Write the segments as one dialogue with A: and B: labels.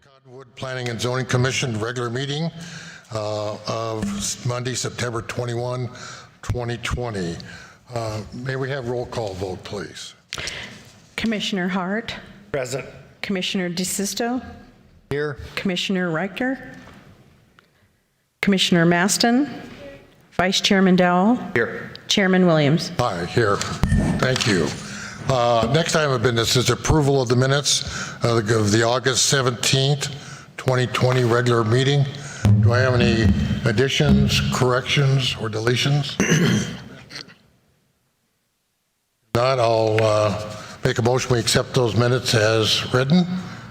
A: Cottonwood Planning and Zoning Commission regular meeting of Monday, September 21, 2020. May we have roll call vote, please?
B: Commissioner Hart.
C: Present.
B: Commissioner DeSisto.
C: Here.
B: Commissioner Reichter. Commissioner Maston. Vice Chairman Dowell.
C: Here.
B: Chairman Williams.
A: Aye, here. Thank you. Next item of business is approval of the minutes of the August 17th, 2020 regular meeting. Do I have any additions, corrections, or deletions? If not, I'll make a motion we accept those minutes as written.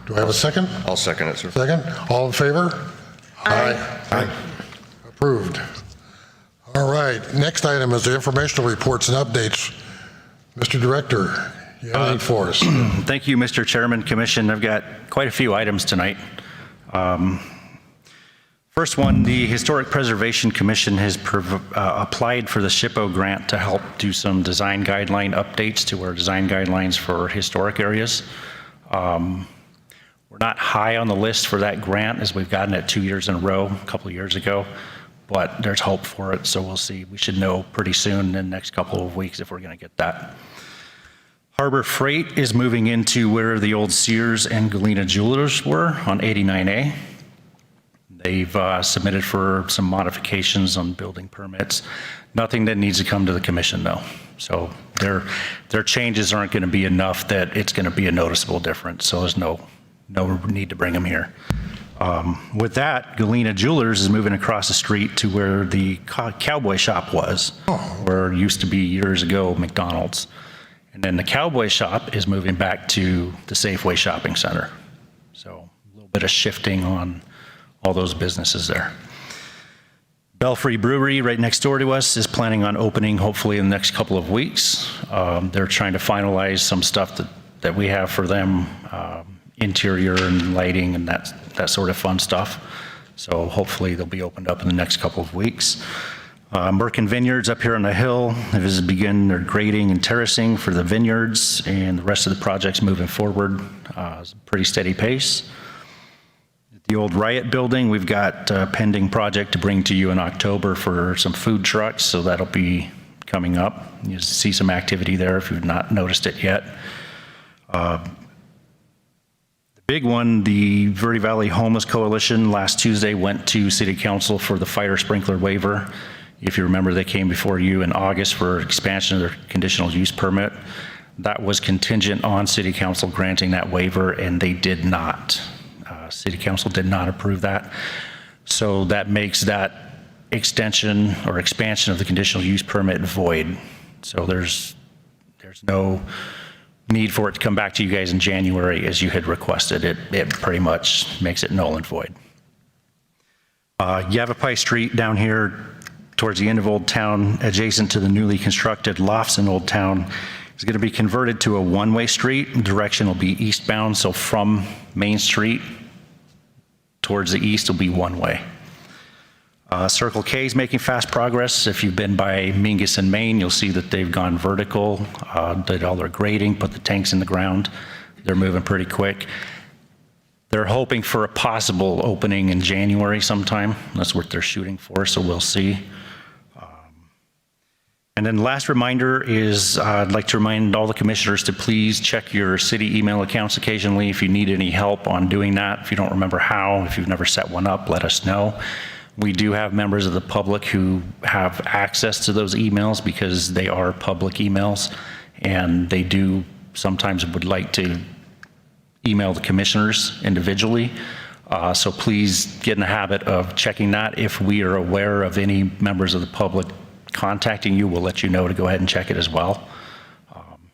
A: Do I have a second?
C: I'll second it, sir.
A: Second. All in favor? Aye. Aye. Approved. All right. Next item is the informational reports and updates. Mr. Director, you have anything for us?
D: Thank you, Mr. Chairman, Commission. I've got quite a few items tonight. First one, the Historic Preservation Commission has applied for the SHPO grant to help do some design guideline updates to our design guidelines for historic areas. We're not high on the list for that grant as we've gotten it 2 years in a row, a couple of years ago, but there's hope for it, so we'll see. We should know pretty soon in the next couple of weeks if we're going to get that. Harbor Freight is moving into where the old Sears and Galena Jewelers were on 89A. They've submitted for some modifications on building permits. Nothing that needs to come to the commission though. So their changes aren't going to be enough that it's going to be a noticeable difference. So there's no need to bring them here. With that, Galena Jewelers is moving across the street to where the Cowboy Shop was, where it used to be years ago McDonald's. And then the Cowboy Shop is moving back to the Safeway Shopping Center. So a little bit of shifting on all those businesses there. Belfry Brewery, right next door to us, is planning on opening hopefully in the next couple of weeks. They're trying to finalize some stuff that we have for them, interior and lighting and that sort of fun stuff. So hopefully they'll be opened up in the next couple of weeks. Merkin Vineyards up here on the hill has begun their grading and terracing for the vineyards, and the rest of the project's moving forward. It's a pretty steady pace. At the old Riot building, we've got a pending project to bring to you in October for some food trucks, so that'll be coming up. You'll see some activity there if you've not noticed it yet. The big one, the Verde Valley Homeless Coalition, last Tuesday went to City Council for the fire sprinkler waiver. If you remember, they came before you in August for expansion of their conditional use permit. That was contingent on City Council granting that waiver, and they did not. City Council did not approve that. So that makes that extension or expansion of the conditional use permit void. So there's no need for it to come back to you guys in January as you had requested. It pretty much makes it null and void. Yavapai Street down here towards the end of Old Town, adjacent to the newly constructed lofts in Old Town, is going to be converted to a one-way street. Direction will be eastbound, so from Main Street towards the east will be one way. Circle K is making fast progress. If you've been by Mingus and Main, you'll see that they've gone vertical, did all their grading, put the tanks in the ground. They're moving pretty quick. They're hoping for a possible opening in January sometime. That's what they're shooting for, so we'll see. And then the last reminder is I'd like to remind all the commissioners to please check your city email accounts occasionally if you need any help on doing that. If you don't remember how, if you've never set one up, let us know. We do have members of the public who have access to those emails because they are public emails, and they do sometimes would like to email the commissioners individually. So please get in the habit of checking that. If we are aware of any members of the public contacting you, we'll let you know to go ahead and check it as well.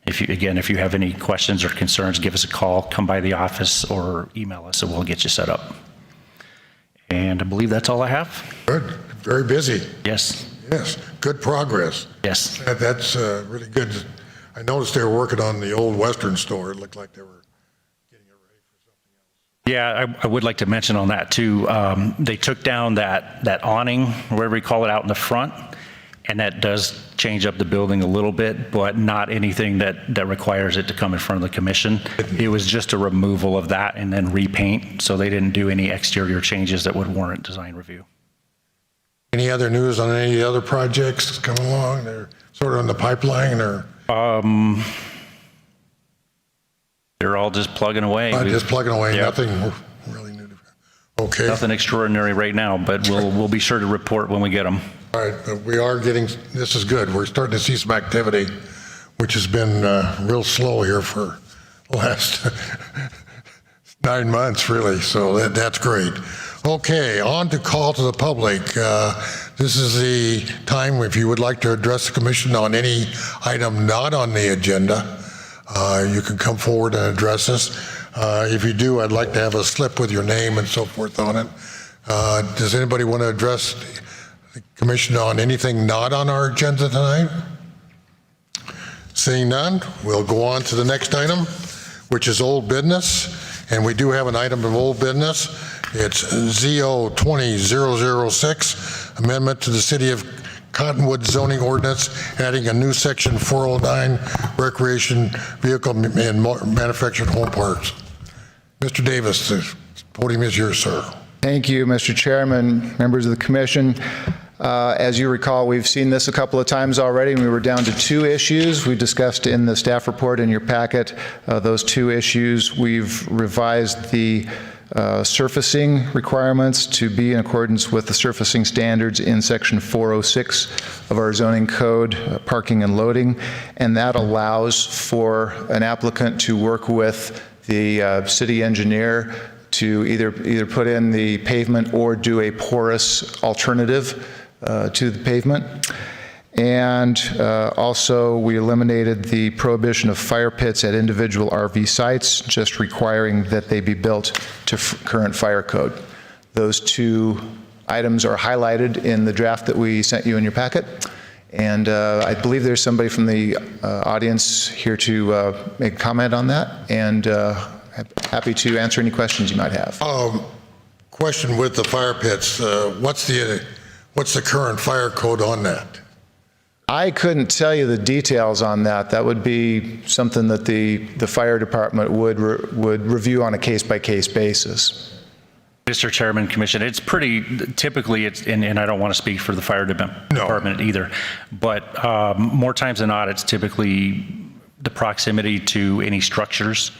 D: If you have any questions or concerns, give us a call, come by the office, or email us, and we'll get you set up. And I believe that's all I have.
A: Good. Very busy.
D: Yes.
A: Yes. Good progress.
D: Yes.
A: That's really good. I noticed they were working on the old Western store. It looked like they were getting it ready for something else.
D: Yeah, I would like to mention on that too. They took down that awning, or whatever you call it, out in the front, and that does change up the building a little bit, but not anything that requires it to come in front of the commission. It was just a removal of that and then repaint, so they didn't do any exterior changes that would warrant design review.
A: Any other news on any other projects coming along? They're sort of in the pipeline, or?
D: They're all just plugging away.
A: Just plugging away,
D: Yep.
A: nothing really new. Okay.
D: Nothing extraordinary right now, but we'll be sure to report when we get them.
A: All right, we are getting, this is good. We're starting to see some activity, which has been real slow here for the last 9 months, really. So that's great. Okay, on to call to the public. This is the time if you would like to address the commission on any item not on the agenda. You can come forward and address us. If you do, I'd like to have a slip with your name and so forth on it. Does anybody want to address the commission on anything not on our agenda tonight? Seeing none, we'll go on to the next item, which is old business. And we do have an item of old business. It's ZO 20006, amendment to the City of Cottonwood zoning ordinance, adding a new section 409, recreation vehicle and manufactured home parks. Mr. Davis, the podium is yours, sir.
C: Thank you, Mr. Chairman, members of the commission. As you recall, we've seen this a couple of times already, and we were down to 2 issues. We discussed in the staff report in your packet those 2 issues. We've revised the surfacing requirements to be in accordance with the surfacing standards in section 406 of our zoning code, parking and loading, and that allows for an applicant to work with the city engineer to either put in the pavement or do a porous alternative to the pavement. And also, we eliminated the prohibition of fire pits at individual RV sites, just requiring that they be built to current fire code. Those 2 items are highlighted in the draft that we sent you in your packet. And I believe there's somebody from the audience here to make a comment on that, and happy to answer any questions you might have.
A: Question with the fire pits, what's the current fire code on that?
C: I couldn't tell you the details on that. That would be something that the fire department would review on a case-by-case basis.
D: Mr. Chairman, Commission, it's pretty, typically, and I don't want to speak for the fire department either, but more times than not, it's typically the proximity to any structures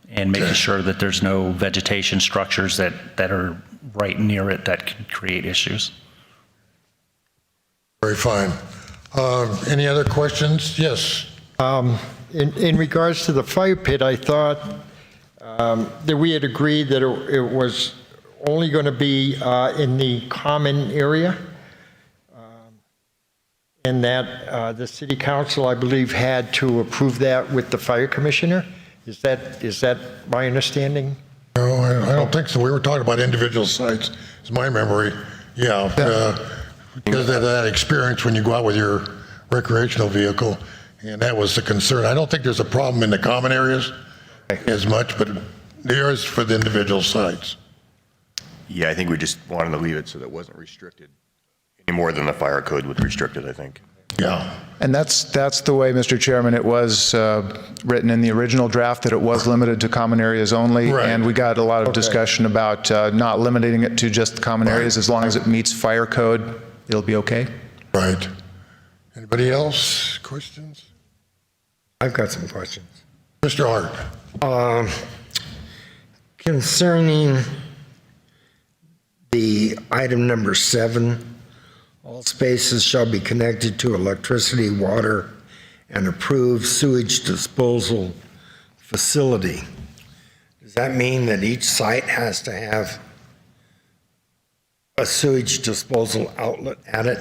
D: and making sure that there's no vegetation structures that are right near it that could create issues.
A: Very fine. Any other questions? Yes.
E: In regards to the fire pit, I thought that we had agreed that it was only going to be in the common area, and that the city council, I believe, had to approve that with the fire commissioner. Is that my understanding?
A: No, I don't think so. We were talking about individual sites, is my memory. Yeah, because of that experience when you go out with your recreational vehicle, and that was the concern. I don't think there's a problem in the common areas as much, but there is for the individual sites.
F: Yeah, I think we just wanted to leave it so that it wasn't restricted any more than the fire code would restrict it, I think.
A: Yeah.
C: And that's the way, Mr. Chairman, it was written in the original draft, that it was limited to common areas only.
A: Right.
C: And we got a lot of discussion about not limiting it to just the common areas. As long as it meets fire code, it'll be okay.
A: Right. Anybody else? Questions?
E: I've got some questions.
A: Mr. Hart.
E: Concerning the item number 7, all spaces shall be connected to electricity, water, and approved sewage disposal facility. Does that mean that each site has to have a sewage disposal outlet at it?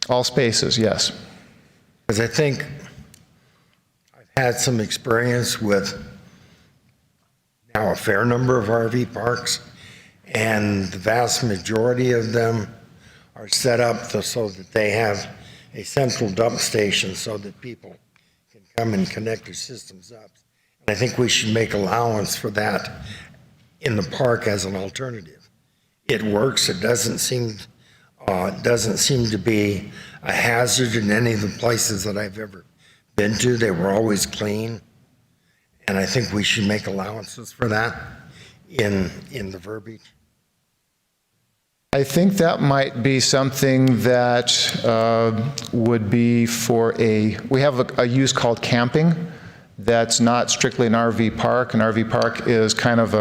C: All spaces, yes.
E: Because I think I've had some experience with now a fair number of RV parks, and the vast majority of them are set up so that they have a central dump station so that people can come and connect their systems up. And I think we should make allowance for that in the park as an alternative. It works. It doesn't seem Doesn't seem to be a hazard in any of the places that I've ever been to. They were always clean. And I think we should make allowances for that in the verbiage.
C: I think that might be something that would be for we have a use called camping that's not strictly an RV park. An RV park is kind of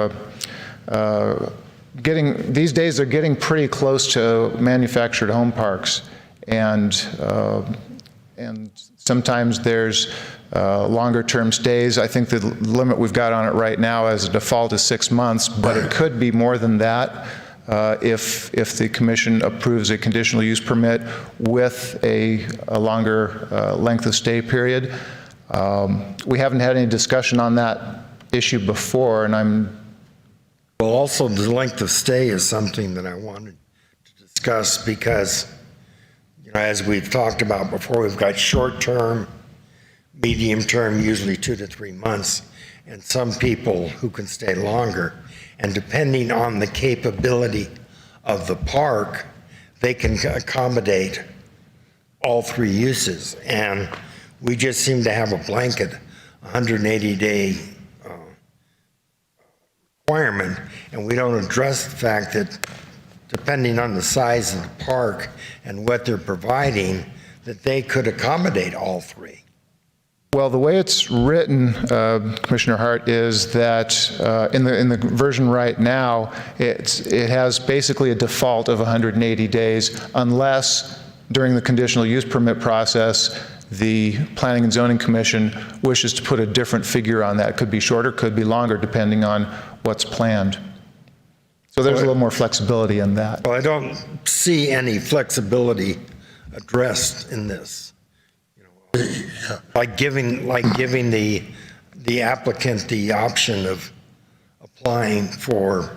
C: these days they're getting pretty close to manufactured home parks. And sometimes there's longer term stays. I think the limit we've got on it right now as a default is 6 months, but it could be more than that. If the commission approves a conditional use permit with a longer length of stay period. We haven't had any discussion on that issue before, and
E: Well, also the length of stay is something that I wanted to discuss because, as we've talked about before, we've got short-term, medium-term, usually 2 to 3 months, and some people who can stay longer. And depending on the capability of the park, they can accommodate all 3 uses. And we just seem to have a blanket 180-day requirement, and we don't address the fact that depending on the size of the park and what they're providing, that they could accommodate all 3.
C: well, the way it's written, Commissioner Hart, is that in the version right now, it has basically a default of 180 days unless during the conditional use permit process, the Planning and Zoning Commission wishes to put a different figure on that. Could be shorter, could be longer, depending on what's planned. So there's a little more flexibility in that.
E: Well, I don't see any flexibility addressed in this. Like giving the applicant the option of applying for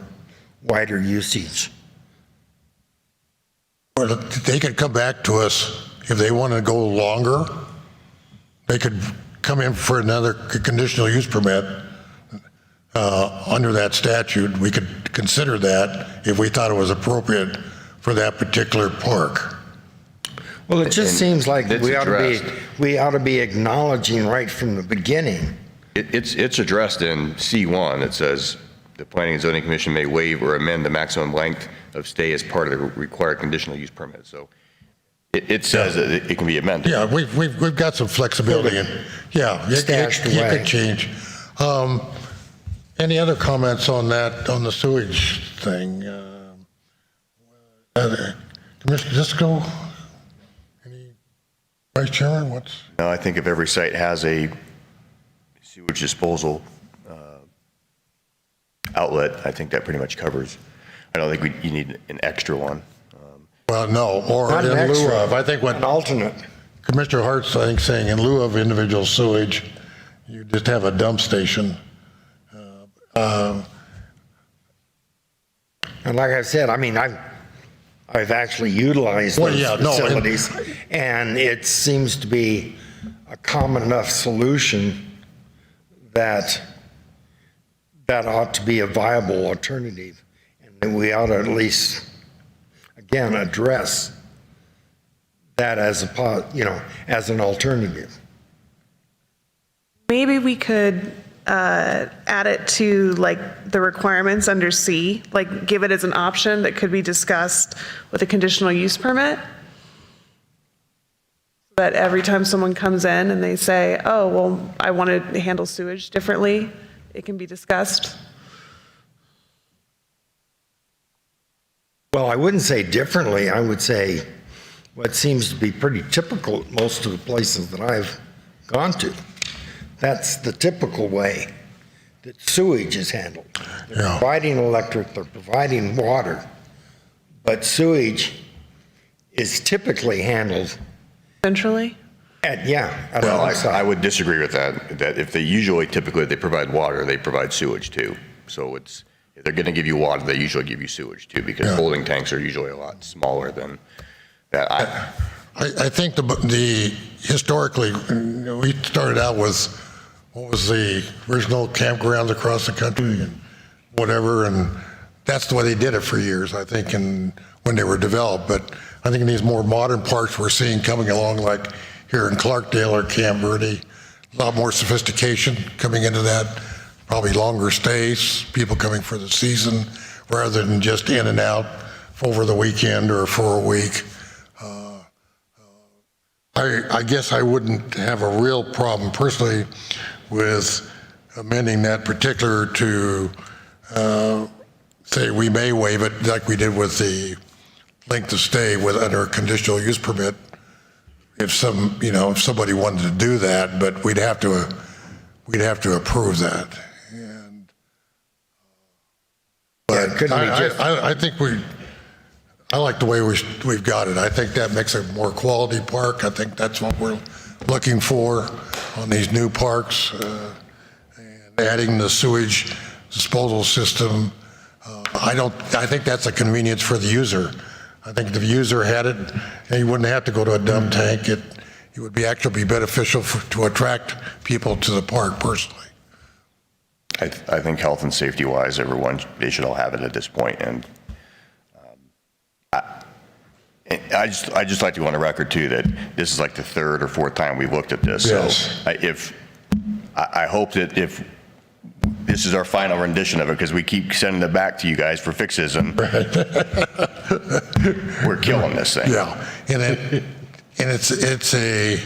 E: wider usage.
A: Or they could come back to us if they want to go longer. They could come in for another conditional use permit under that statute. We could consider that if we thought it was appropriate for that particular park.
E: Well, it just seems like
F: it's
E: we ought to be acknowledging right from the beginning.
F: It's addressed in C1. It says the Planning and Zoning Commission may waive or amend the maximum length of stay as part of the required conditional use permit. So it says that it can be amended.
A: Yeah, we've got some flexibility, and
E: Stashed
A: it
E: away.
A: could change. Any other comments on that, on the sewage thing? Commissioner Disco? Any Vice Chairman? What's?
F: No, I think if every site has a sewage disposal outlet, I think that pretty much covers. I don't think you need an extra one.
A: Well, no, or
E: Not
A: in
E: an
A: lieu
E: extra,
A: of. I think what
E: an alternate.
A: Commissioner Hart's, I think, saying in lieu of individual sewage, you just have a dump station.
E: And like I said, I mean, I've actually utilized
A: Well,
E: those
A: yeah, no,
E: facilities, and it seems to be a common enough solution that ought to be a viable alternative, and that we ought to at least, again, address that as as an alternative.
G: Maybe we could add it to like the requirements under C, like give it as an option that could be discussed with a conditional use permit. That every time someone comes in and they say, oh, well, I want to handle sewage differently, it can be discussed.
E: Well, I wouldn't say differently. I would say what seems to be pretty typical at most of the places that I've gone to. That's the typical way that sewage is handled. They're
A: Yeah.
E: providing electric, they're providing water, but sewage is typically handled
G: Centrally?
E: at a
F: Well, I
E: homicide.
F: would disagree with that if they typically they provide water, they provide sewage too. So if they're going to give you water, they usually give you sewage too, because
A: Yeah.
F: holding tanks are usually a lot smaller than that.
A: I think the historically, we started out with, what was the original campgrounds across the country and whatever, and that's the way they did it for years, I think, and when they were developed. But I think in these more modern parks we're seeing coming along, like here in Clarkdale or Camp Verde, a lot more sophistication coming into that, probably longer stays, people coming for the season rather than just in and out over the weekend or for a week. I guess I wouldn't have a real problem personally with amending that particular to say we may waive it like we did with the length of stay with under a conditional use permit if somebody wanted to do that, but we'd have to approve that. And but
E: couldn't we just-
A: I think I like the way we've got it. I think that makes a more quality park. I think that's what we're looking for on these new parks. And adding the sewage disposal system, I think that's a convenience for the user. I think if the user had it, and you wouldn't have to go to a dump tank. It would actually be beneficial to attract people to the park personally.
F: I think health and safety wise, they should all have it at this point. And I just like to go on the record too that this is like the third or fourth time we've looked at this.
A: Yes.
F: So I hope that if this is our final rendition of it, because we keep sending it back to you guys for fixes, and we're killing this thing.
A: Yeah, and it's a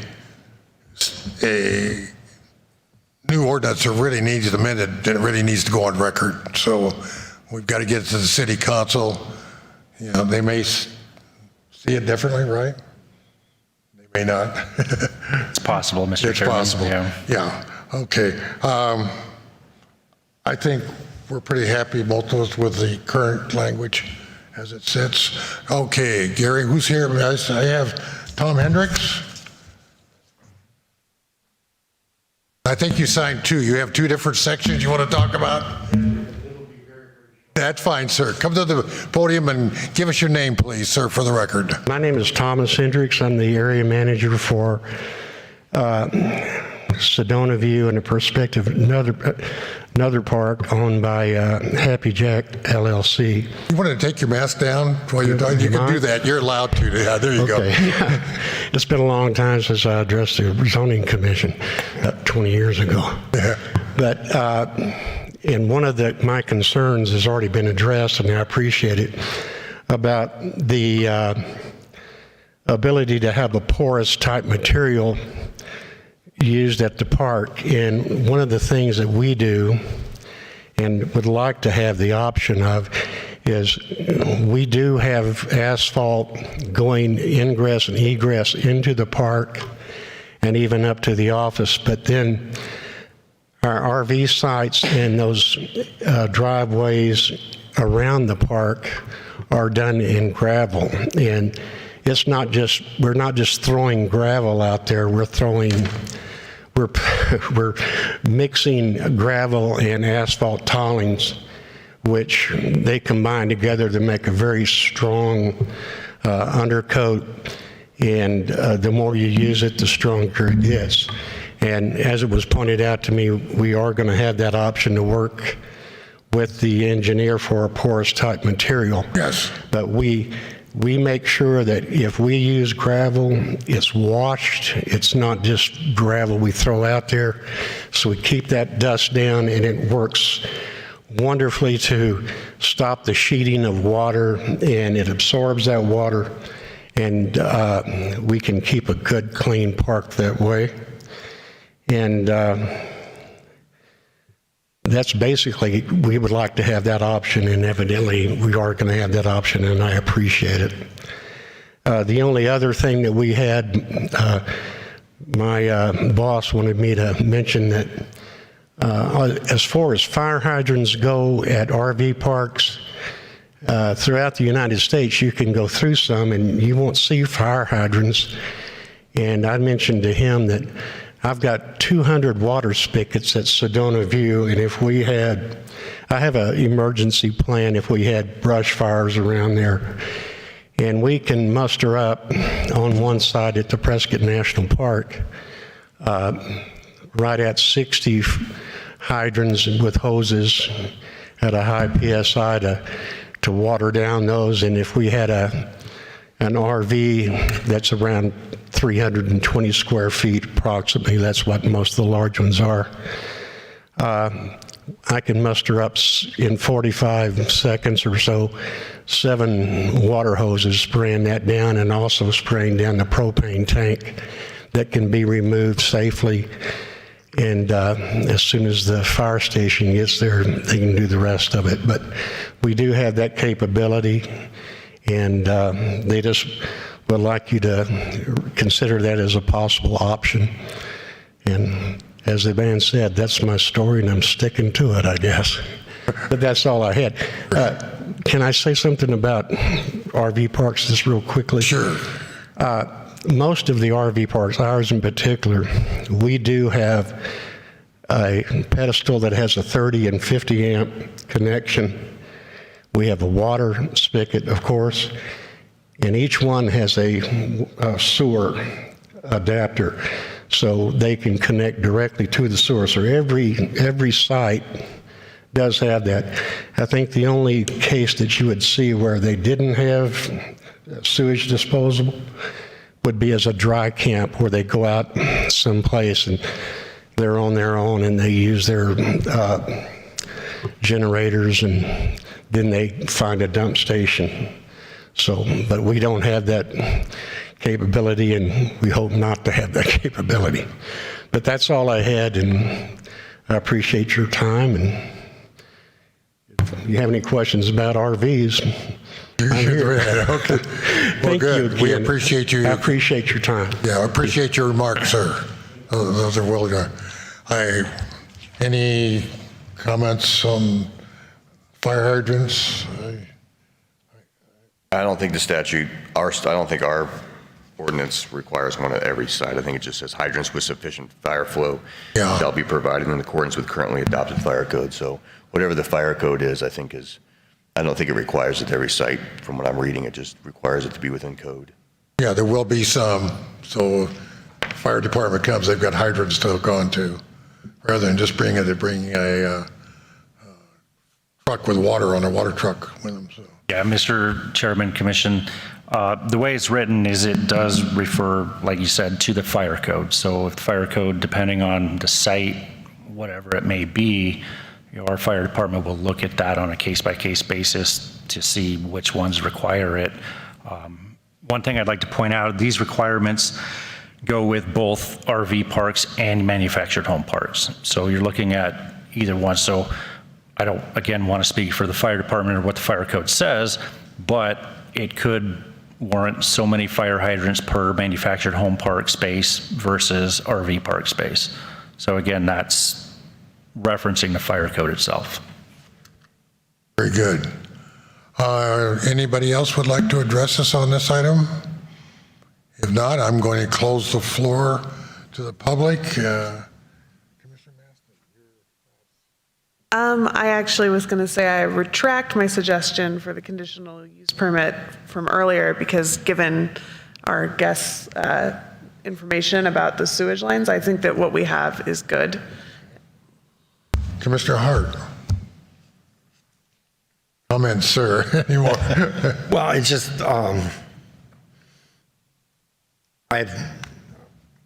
A: new ordinance that really needs amended, and it really needs to go on record. So we've got to get it to the city council. They may see it differently, right? They may not.
D: It's possible, Mr.
A: It's
D: Chairman.
A: possible. Yeah. Okay. I think we're pretty happy, both of us, with the current language as it sits. Okay, Gary, who's here? I have Tom Hendricks. I think you signed two. You have two different sections you want to talk about? That's fine, sir. Come to the podium and give us your name, please, sir, for the record.
H: My name is Thomas Hendricks. I'm the area manager for Sedona View and a prospective another park owned by Happy Jack LLC.
A: You want to take your mask down while you're talking? You can do that. You're allowed to. Yeah, there you go.
H: It's been a long time since I addressed the zoning commission, about 20 years ago.
A: Yeah.
H: But and one of my concerns has already been addressed, and I appreciate it, about the ability to have a porous type material used at the park. And one of the things that we do and would like to have the option of is we do have asphalt going ingress and egress into the park and even up to the office, but then our RV sites and those driveways around the park are done in gravel. And it's not just, we're not just throwing gravel out there, we're mixing gravel and asphalt tallings, which they combine together to make a very strong undercoat. And the more you use it, the stronger it gets. And as it was pointed out to me, we are going to have that option to work with the engineer for a porous type material.
A: Yes.
H: But we make sure that if we use gravel, it's washed. It's not just gravel we throw out there. So we keep that dust down, and it works wonderfully to stop the sheeting of water, and it absorbs that water, and we can keep a good, clean park that way. And that's basically, we would like to have that option, and evidently we are going to have that option, and I appreciate it. The only other thing that we had, my boss wanted me to mention that as far as fire hydrants go at RV parks, throughout the United States, you can go through some and you won't see fire hydrants. And I mentioned to him that I've got 200 water spigots at Sedona View, and if we had, I have an emergency plan if we had brush fires around there. And we can muster up on one side at the Prescott National Park, right at 60 hydrants with hoses at a high PSI to water down those. And if we had an RV that's around 320 square feet approximately. That's what most of the large ones are. I can muster up in 45 seconds or so 7 water hoses spraying that down, and also spraying down the propane tank that can be removed safely. And as soon as the fire station gets there, they can do the rest of it. But we do have that capability, and they just would like you to consider that as a possible option. And as the man said, that's my story, and I'm sticking to it, I guess. But that's all I had. Can I say something about RV parks just real quickly?
A: Sure.
H: Most of the RV parks, ours in particular, we do have a pedestal that has a 30 and 50 amp connection. We have a water spigot, of course, and each one has a sewer adapter, so they can connect directly to the sewer. So every site does have that. I think the only case that you would see where they didn't have sewage disposal would be as a dry camp, where they go out someplace and they're on their own and they use their generators, and then they find a dump station. So, but we don't have that capability, and we hope not to have that capability. But that's all I had, and I appreciate your time. And if you have any questions about RVs, I'm here.
A: Okay. Well,
H: Thank
A: good.
H: you
A: We
H: again.
A: appreciate you.
H: I appreciate your time.
A: Yeah, I appreciate your remarks, sir. Those are well done. Any comments on fire hydrants?
F: I don't think the statute, I don't think our ordinance requires one at every site. I think it just says hydrants with sufficient fire flow
A: Yeah.
F: shall be provided in accordance with currently adopted fire code. So whatever the fire code is, I don't think it requires it at every site. From what I'm reading, it just requires it to be within code.
A: Yeah, there will be some, so fire department comes, they've got hydrants to hook on to, rather than just bringing a truck with water on a water truck with them, so.
D: Yeah, Mr. Chairman, Commission, the way it's written is it does refer, like you said, to the fire code. So if the fire code, depending on the site, whatever it may be, our fire department will look at that on a case-by-case basis to see which ones require it. One thing I'd like to point out, these requirements go with both RV parks and manufactured home parks. So you're looking at either one. So I don't, again, want to speak for the fire department or what the fire code says, but it could warrant so many fire hydrants per manufactured home park space versus RV park space. So again, that's referencing the fire code itself.
A: Very good. Anybody else would like to address us on this item? If not, I'm going to close the floor to the public.
G: I actually was going to say I retract my suggestion for the conditional use permit from earlier, because given our guests' information about the sewage lines, I think that what we have is good.
A: Commissioner Hart. Comments, sir? Any more?
E: Well, it's just, I've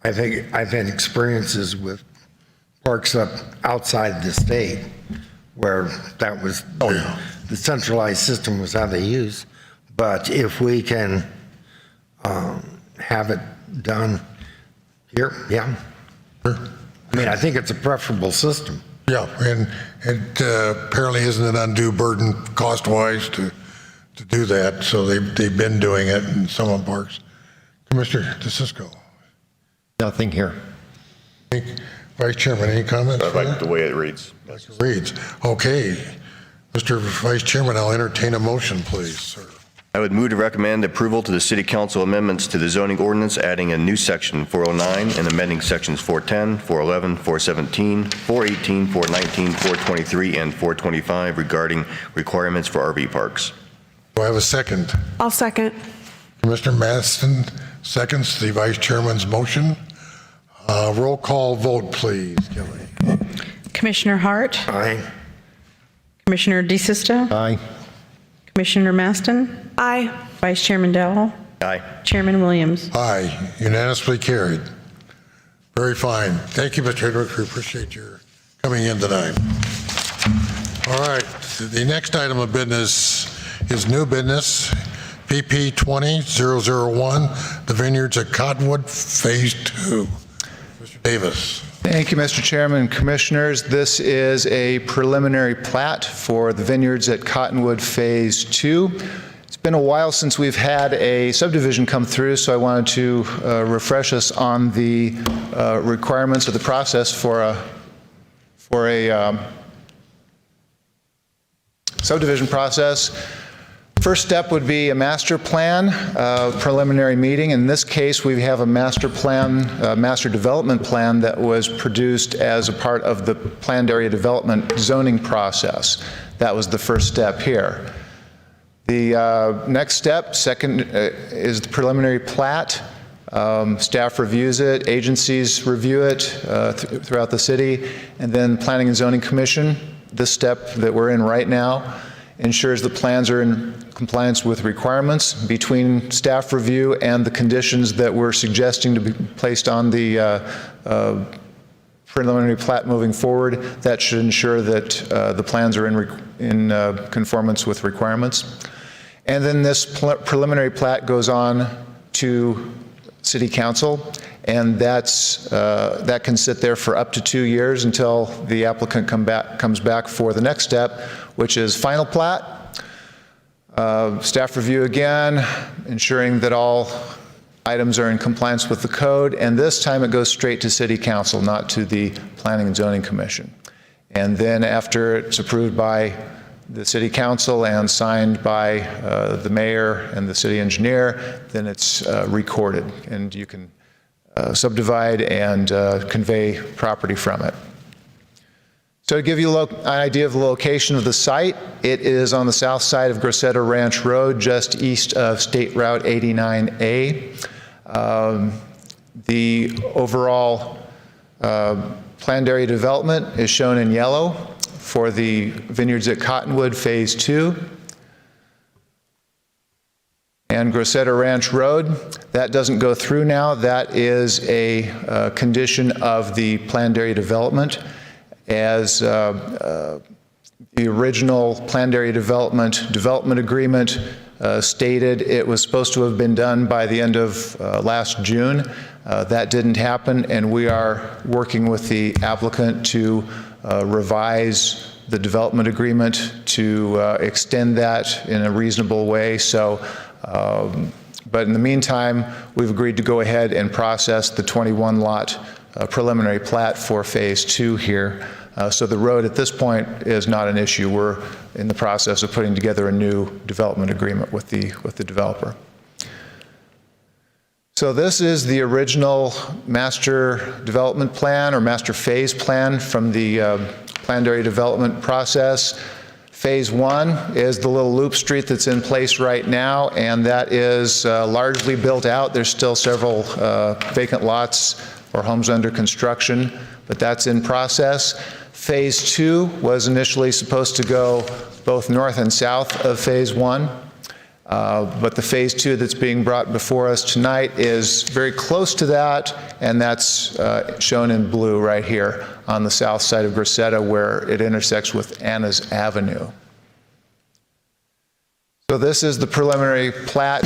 E: had experiences with parks up outside the state where that was, the centralized system was how they use. But if we can have it done here, yeah. I mean, I think it's a preferable system.
A: Yeah, and it apparently isn't an undue burden cost-wise to do that, so they've been doing it in some of the parks. Commissioner DeSisco.
I: Nothing here.
A: Vice Chairman, any comments?
F: I like the way it reads.
A: Reads. Okay. Mr. Vice Chairman, I'll entertain a motion, please, sir.
F: I would move to recommend approval to the City Council amendments to the zoning ordinance, adding a new section 409 and amending sections 410, 411, 417, 418, 419, 423, and 425 regarding requirements for RV parks.
A: Do I have a second?
G: I'll second.
A: Commissioner Maston seconds the Vice Chairman's motion. Roll call vote, please, Kelly.
B: Commissioner Hart,
E: Aye.
B: Commissioner DeSisto,
I: Aye.
B: Commissioner Maston,
G: Aye.
B: Vice Chairman Dowell,
F: Aye.
B: Chairman Williams.
A: Aye, unanimously carried. Very fine. Thank you, Mr. Hedrick. We appreciate your coming in tonight. All right, the next item of business is new business, PP 20-001, the Vineyards at Cottonwood, Phase 2. Mr. Davis.
C: Thank you, Mr. Chairman and Commissioners. This is a preliminary plat for the Vineyards at Cottonwood Phase 2. It's been a while since we've had a subdivision come through, so I wanted to refresh us on the requirements of the process for a subdivision process. First step would be a master plan, preliminary meeting. In this case, we have a master plan, master development plan that was produced as a part of the planned area development zoning process. That was the first step here. The next step, second, is the preliminary plat. Staff reviews it, agencies review it throughout the city, and then Planning and Zoning Commission, this step that we're in right now, ensures the plans are in compliance with requirements. Between staff review and the conditions that we're suggesting to be placed on the preliminary plat moving forward, that should ensure that the plans are in conformance with requirements. And then this preliminary plat goes on to City Council, and that can sit there for up to 2 years until the applicant comes back for the next step, which is final plat. Staff review again, ensuring that all items are in compliance with the code, and this time it goes straight to City Council, not to the Planning and Zoning Commission. And then after it's approved by the City Council and signed by the mayor and the city engineer, then it's recorded, and you can subdivide and convey property from it. So to give you an idea of the location of the site, it is on the south side of Grosseto Ranch Road, just east of State Route 89A. The overall planned area development is shown in yellow for the Vineyards at Cottonwood Phase 2. And Grosseto Ranch Road, that doesn't go through now. That is a condition of the planned area development. As the original planned area development agreement stated, it was supposed to have been done by the end of last June. That didn't happen, and we are working with the applicant to revise the development agreement to extend that in a reasonable way. So, but in the meantime, we've agreed to go ahead and process the 21 lot preliminary plat for Phase 2 here. So the road at this point is not an issue. We're in the process of putting together a new development agreement with the developer. So this is the original master development plan or master phase plan from the planned area development process. Phase 1 is the little loop street that's in place right now, and that is largely built out. There's still several vacant lots or homes under construction, but that's in process. Phase 2 was initially supposed to go both north and south of Phase 1, but the Phase 2 that's being brought before us tonight is very close to that, and that's shown in blue right here on the south side of Grosseto where it intersects with Anna's Avenue. So this is the preliminary plat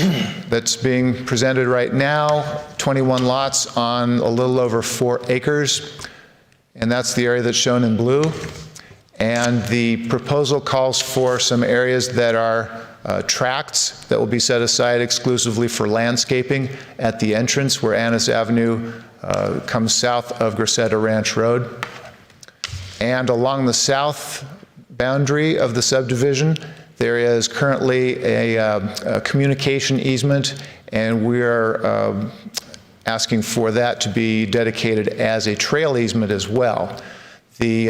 C: that's being presented right now, 21 lots on a little over 4 acres. And that's the area that's shown in blue. And the proposal calls for some areas that are tracts that will be set aside exclusively for landscaping at the entrance where Annis Avenue comes south of Grosseto Ranch Road. And along the south boundary of the subdivision, there is currently a communication easement, and we are asking for that to be dedicated as a trail easement as well. The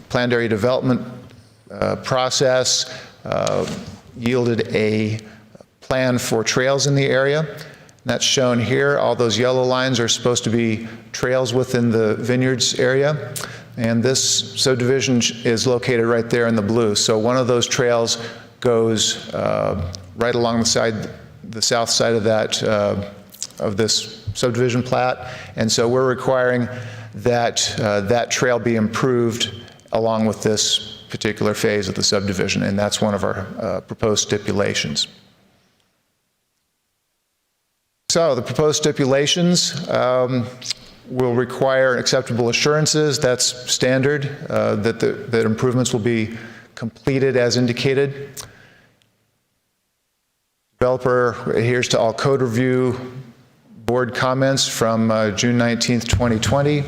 C: planned area development process yielded a plan for trails in the area. That's shown here. All those yellow lines are supposed to be trails within the vineyards area. And this subdivision is located right there in the blue. So one of those trails goes right along the the south side of that, of this subdivision plat. And so we're requiring that that trail be improved along with this particular phase of the subdivision, and that's one of our proposed stipulations. So the proposed stipulations will require acceptable assurances. That's standard, that improvements will be completed as indicated. Developer adheres to all code review board comments from June 19th, 2020.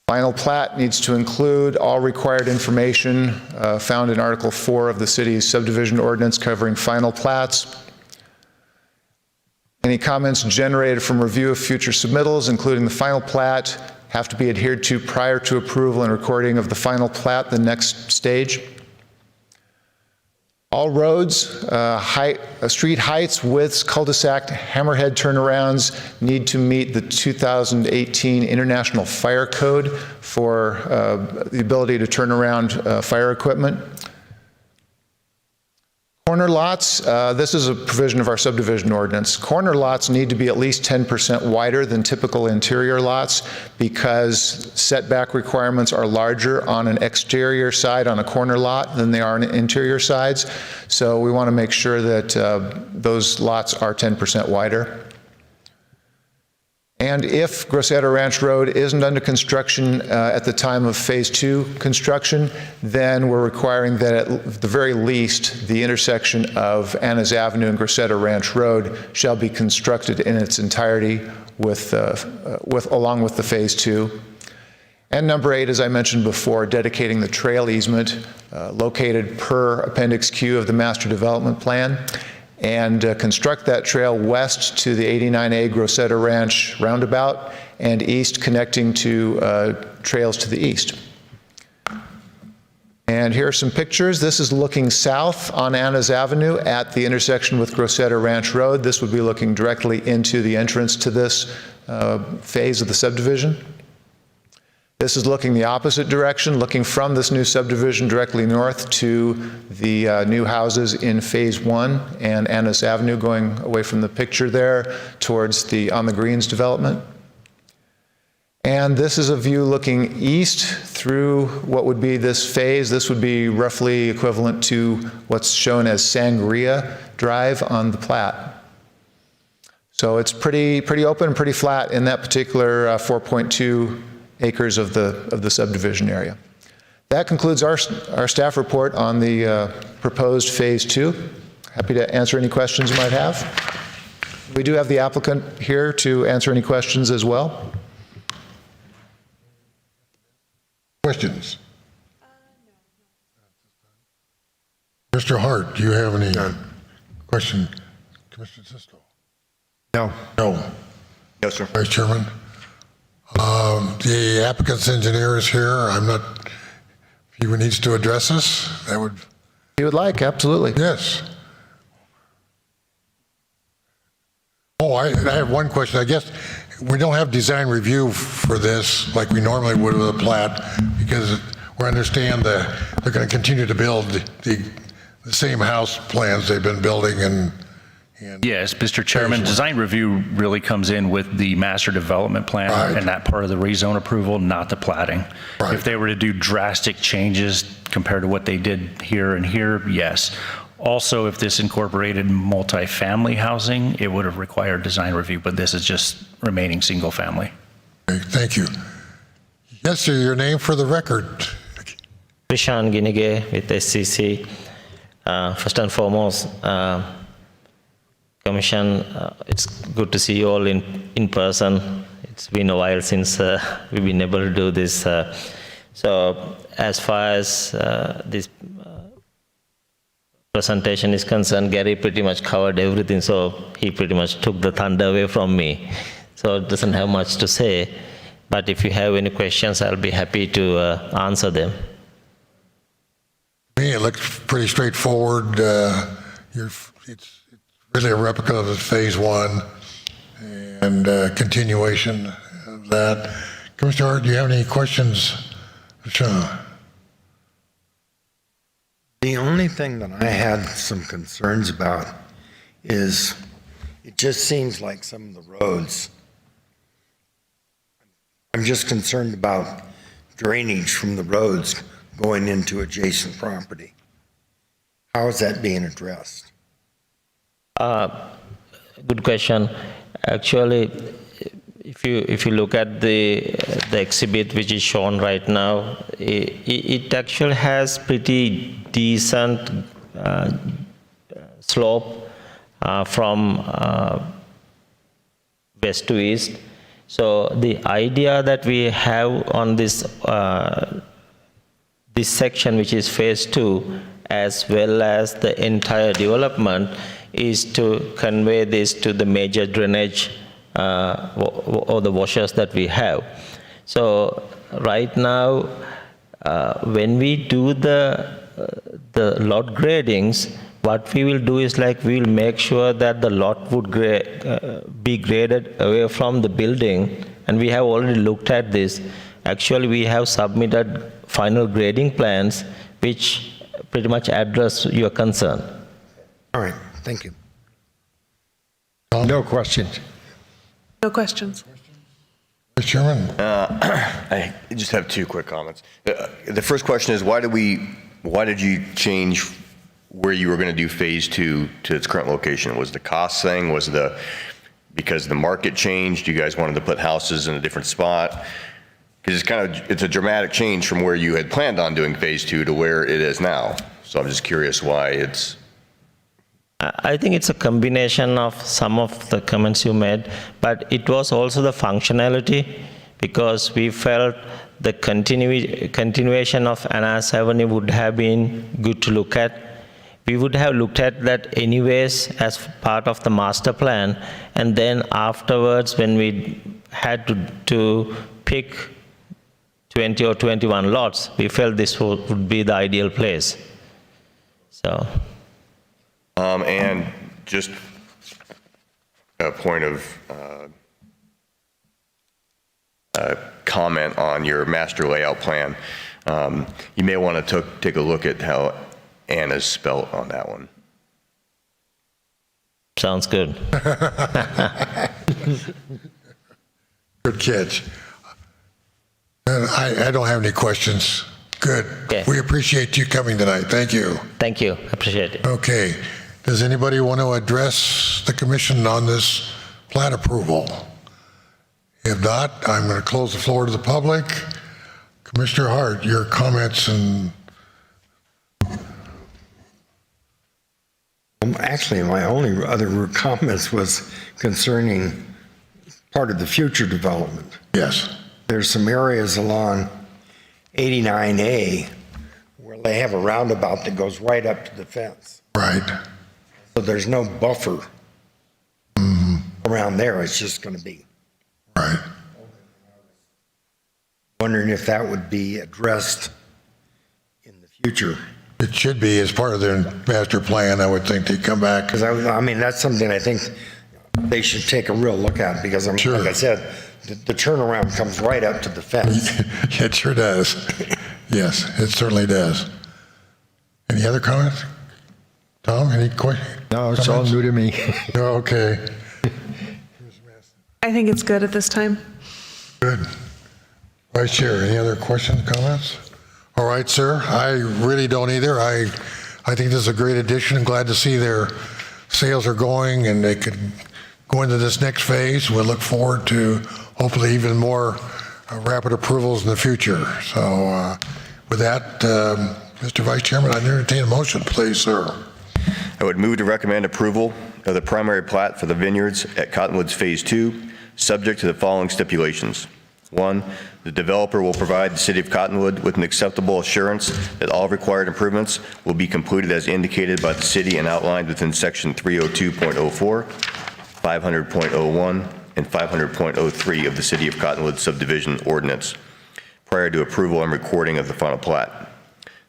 C: Final plat needs to include all required information found in Article 4 of the city's subdivision ordinance covering final plats. Any comments generated from review of future submittals, including the final plat, have to be adhered to prior to approval and recording of the final plat, the next stage. All roads, street heights, widths, cul-de-sac, hammerhead turnarounds need to meet the 2018 International Fire Code for the ability to turn around fire equipment. Corner lots, this is a provision of our subdivision ordinance. Corner lots need to be at least 10% wider than typical interior lots because setback requirements are larger on an exterior side on a corner lot than they are on interior sides. So we want to make sure that those lots are 10% wider. And if Grosseto Ranch Road isn't under construction at the time of Phase 2 construction, then we're requiring that at the very least, the intersection of Anna's Avenue and Grosseto Ranch Road shall be constructed in its entirety along with the Phase 2. And number 8, as I mentioned before, dedicating the trail easement located per Appendix Q of the Master Development Plan, and construct that trail west to the 89A Grosseto Ranch roundabout and east connecting to trails to the east. And here are some pictures. This is looking south on Anna's Avenue at the intersection with Grosseto Ranch Road. This would be looking directly into the entrance to this phase of the subdivision. This is looking the opposite direction, looking from this new subdivision directly north to the new houses in Phase 1 and Anna's Avenue, going away from the picture there towards the On the Greens development. And this is a view looking east through what would be this phase. This would be roughly equivalent to what's shown as Sangria Drive on the plat. So it's pretty open, pretty flat in that particular 4.2 acres of the subdivision area. That concludes our staff report on the proposed Phase 2. Happy to answer any questions you might have. We do have the applicant here to answer any questions as well.
A: Questions? Mr. Hart, do you have any question? Commissioner Sisto?
I: No.
A: No.
F: No, sir.
A: Vice Chairman? The applicant's engineer is here. I'm not, if he needs to address us, that would.
C: If you would like, absolutely.
A: Yes. Oh, I have one question. I guess we don't have design review for this like we normally would with a plat because we understand that they're going to continue to build the same house plans they've been building and
D: Yes, Mr. Chairman, design review really comes in with the master development plan
A: Right.
D: and that part of the rezone approval, not the platting.
A: Right.
D: If they were to do drastic changes compared to what they did here and here, yes. Also, if this incorporated multifamily housing, it would have required design review, but this is just remaining single family.
A: Okay, thank you. Yes, sir, your name for the record.
J: Krishan Ginige with SCC. First and foremost, Commission, it's good to see you all in person. It's been a while since we've been able to do this. So as far as this presentation is concerned, Gary pretty much covered everything, so he pretty much took the thunder away from me. So it doesn't have much to say, but if you have any questions, I'll be happy to answer them.
A: To me, it looks pretty straightforward. It's really a replica of Phase 1 and continuation of that. Commissioner Hart, do you have any questions? Sean?
E: The only thing that I had some concerns about is it just seems like some of the roads, I'm just concerned about drainage from the roads going into adjacent property. How is that being addressed?
J: Good question. Actually, if you look at the exhibit which is shown right now, it actually has pretty decent slope from west to east. So the idea that we have on this this section, which is phase 2, as well as the entire development, is to convey this to the major drainage or the washers that we have. So right now, when we do the lot gradings, what we will do is like we will make sure that the lot would be graded away from the building, and we have already looked at this. Actually, we have submitted final grading plans which pretty much address your concern.
E: All right, thank you.
I: No questions.
G: No questions.
A: Mr. Chairman?
F: I just have two quick comments. The first question is, why did you change where you were going to do phase 2 to its current location? Was the cost thing? Was because the market changed? You guys wanted to put houses in a different spot? Because it's a dramatic change from where you had planned on doing phase 2 to where it is now. So I'm just curious why it's.
J: I think it's a combination of some of the comments you made, but it was also the functionality, because we felt the continuation of Annas Avenue would have been good to look at. We would have looked at that anyways as part of the master plan, and then afterwards when we had to pick 20 or 21 lots, we felt this would be the ideal place. So.
F: And just a point of comment on your master layout plan. You may want to take a look at how Anna's spelled on that one.
J: Sounds good.
A: Good catch. And I don't have any questions. Good.
J: Okay.
A: We appreciate you coming tonight. Thank you.
J: Thank you. Appreciate it.
A: Okay. Does anybody want to address the commission on this plat approval? If not, I'm going to close the floor to the public. Commissioner Hart, your comments and.
E: Actually, my only other comments was concerning part of the future development.
A: Yes.
E: There's some areas along 89A where they have a roundabout that goes right up to the fence.
A: Right.
E: So there's no buffer around there. It's just going to be.
A: Right.
E: Wondering if that would be addressed in the future.
A: It should be as part of their master plan. I would think they'd come back.
E: Because I mean, that's something I think they should take a real look at, because
A: Sure.
E: like I said, the turnaround comes right up to the fence.
A: It sure does. Yes, it certainly does. Any other comments? Tom, any questions?
I: No, it's all new to me.
A: Okay,
G: I think it's good at this time.
A: good. Vice Chair, any other questions, comments? All right, sir, I really don't either. I think this is a great addition. I'm glad to see their sales are going and they could go into this next phase. We'll look forward to hopefully even more rapid approvals in the future. So with that, Mr. Vice Chairman, I entertain a motion, please, sir.
F: I would move to recommend approval of the primary plat for the vineyards at Cottonwood's Phase 2, subject to the following stipulations. 1, the developer will provide the City of Cottonwood with an acceptable assurance that all required improvements will be completed as indicated by the city and outlined within Section 302.04, 500.01, and 500.03 of the City of Cottonwood subdivision ordinance prior to approval and recording of the final plat.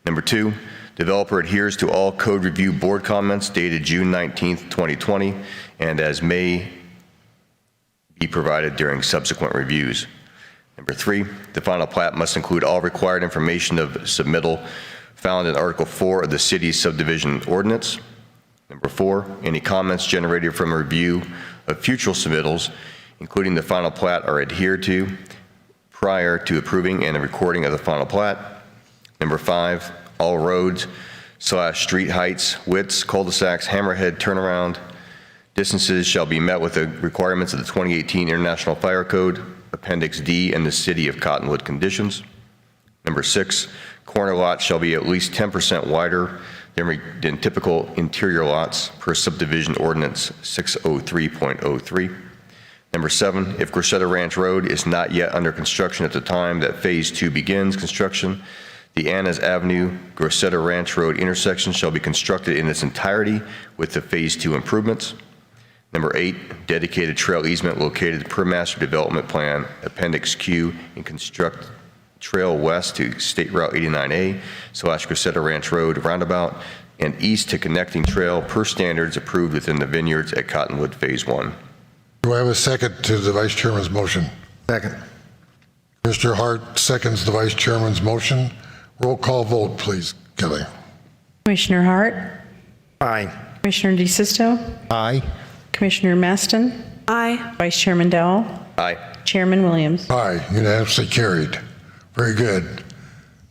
F: Number 2, developer adheres to all code review board comments dated June 19th, 2020, and as may be provided during subsequent reviews. Number 3, the final plat must include all required information of submittal found in Article 4 of the city's subdivision ordinance. Number 4, any comments generated from a review of future submittals, including the final plat, are adhered to prior to approving and the recording of the final plat. Number 5, all roads / street heights, widths, cul-de-sacs, hammerhead turnaround distances shall be met with the requirements of the 2018 International Fire Code, Appendix D, and the City of Cottonwood conditions. Number 6, corner lots shall be at least 10% wider than typical interior lots per subdivision ordinance 603.03. Number 7, if Grosseto Ranch Road is not yet under construction at the time that Phase 2 begins construction, the Annas Avenue Grosseto Ranch Road intersection shall be constructed in its entirety with the Phase 2 improvements. Number 8, dedicated trail easement located per master development plan, Appendix Q, and construct trail west to State Route 89A / Grosseto Ranch Road roundabout and east to connecting trail per standards approved within the vineyards at Cottonwood Phase 1.
A: Do I have a second to the Vice Chairman's motion?
E: Second.
A: Mr. Hart seconds the Vice Chairman's motion. Roll call vote, please, Kelly.
B: Commissioner Hart,
E: Aye.
B: Commissioner DeSisto,
I: Aye.
B: Commissioner Maston,
G: Aye.
B: Vice Chairman Dowell,
F: Aye.
B: Chairman Williams.
A: Aye, unanimously carried. Very good.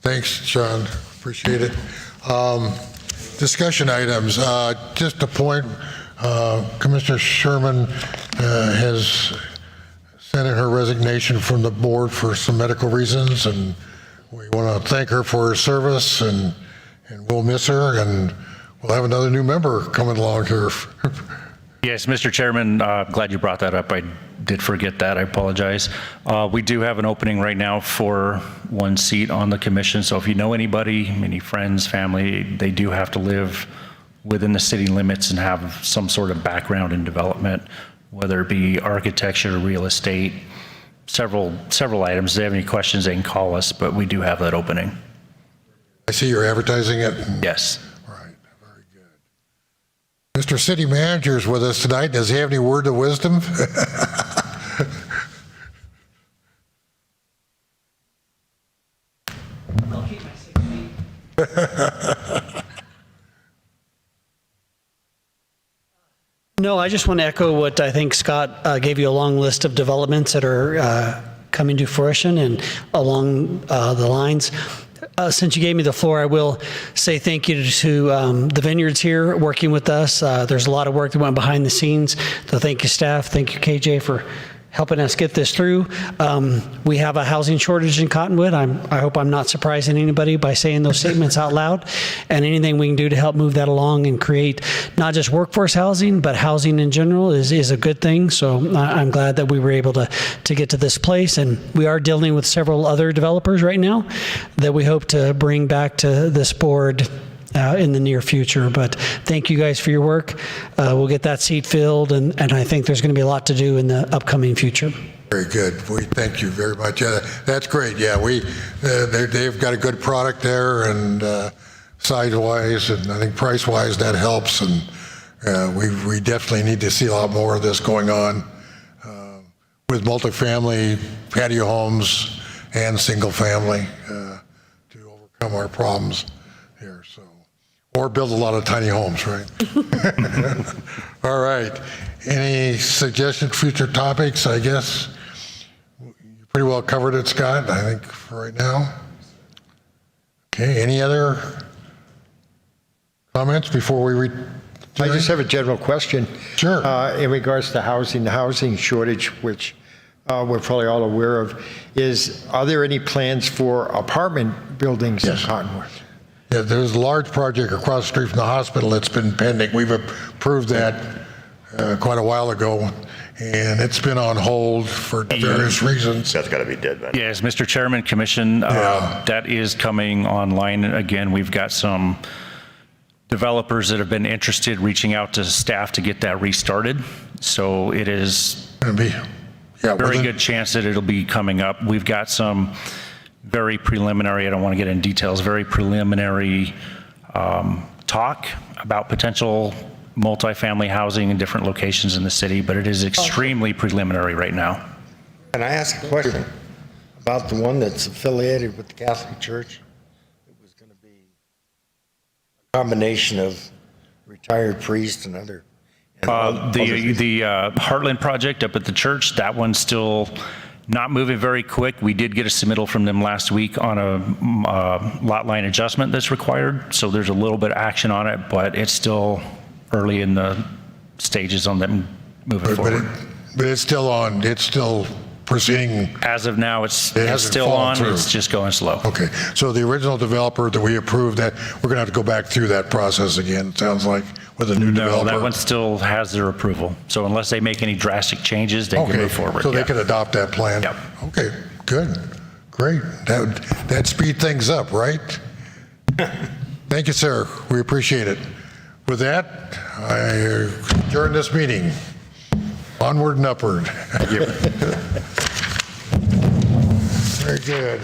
A: Thanks, Sean. Appreciate it. Discussion items. Just a point, Commissioner Sherman has sent in her resignation from the board for some medical reasons, and we want to thank her for her service, and we'll miss her, and we'll have another new member coming along here.
D: Yes, Mr. Chairman, glad you brought that up. I did forget that. I apologize. We do have an opening right now for one seat on the commission. So if you know anybody, any friends, family, they do have to live within the city limits and have some sort of background in development, whether it be architecture, real estate, several items. If they have any questions, they can call us, but we do have that opening.
A: I see you're advertising it.
D: Yes.
A: All right, very good. Mr. City Manager is with us tonight. Does he have any word of wisdom?
K: No, I just want to echo what I think Scott gave you a long list of developments that are coming to fruition and along the lines. Since you gave me the floor, I will say thank you to the vineyards here working with us. There's a lot of work that went behind the scenes. So thank you, staff. Thank you, KJ, for helping us get this through. We have a housing shortage in Cottonwood. I hope I'm not surprising anybody by saying those statements out loud. And anything we can do to help move that along and create not just workforce housing, but housing in general is a good thing. So I'm glad that we were able to get to this place. And we are dealing with several other developers right now that we hope to bring back to this board in the near future. But thank you guys for your work. We'll get that seat filled, and I think there's going to be a lot to do in the upcoming future.
A: Very good. We thank you very much. That's great. Yeah, they've got a good product there, and size-wise, and I think price-wise, that helps. And we definitely need to see a lot more of this going on with multifamily, patio homes, and single-family to overcome our problems here. So. Or build a lot of tiny homes, right? All right. Any suggested future topics? I guess you pretty well covered it, Scott, I think, for right now. Okay. Any other comments before we return?
I: I just have a general question.
A: Sure.
I: In regards to housing, the housing shortage, which we're probably all aware of, are there any plans for apartment buildings in Cottonwood?
A: Yeah, there's a large project across the street from the hospital that's been pending. We've approved that quite a while ago, and it's been on hold for various reasons.
F: That's got to be dead, man.
D: Yes, Mr. Chairman, Commission, that is coming online. Again, we've got some developers that have been interested reaching out to staff to get that restarted. So it is
A: Going to be
D: very good chance that it'll be coming up. We've got some very preliminary, I don't want to get into details, very preliminary talk about potential multifamily housing in different locations in the city, but it is extremely preliminary right now.
E: Can I ask a question about the one that's affiliated with the Catholic Church? It was going to be a combination of retired priest and other. and all-
D: The Heartland project up at the church, that one's still not moving very quick. We did get a submittal from them last week on a lot line adjustment that's required, so there's a little bit of action on it, but it's still early in the stages on them moving forward.
A: But it's still proceeding.
D: As of now, it's
A: hasn't
D: still
A: fallen
D: on,
A: through.
D: it's just going slow.
A: Okay, so the original developer that we approved, that we're going to have to go back through that process again, it sounds like, with a new
D: No,
A: developer?
D: that one still has their approval, so unless they make any drastic changes, they can
A: Okay,
D: move forward.
A: so they
D: yeah.
A: could adopt that plan?
D: Yep.
A: Okay, good, great. That speed things up, right? Thank you, sir. We appreciate it. With that, I adjourn this meeting. Onward and upward. Thank you. Very good.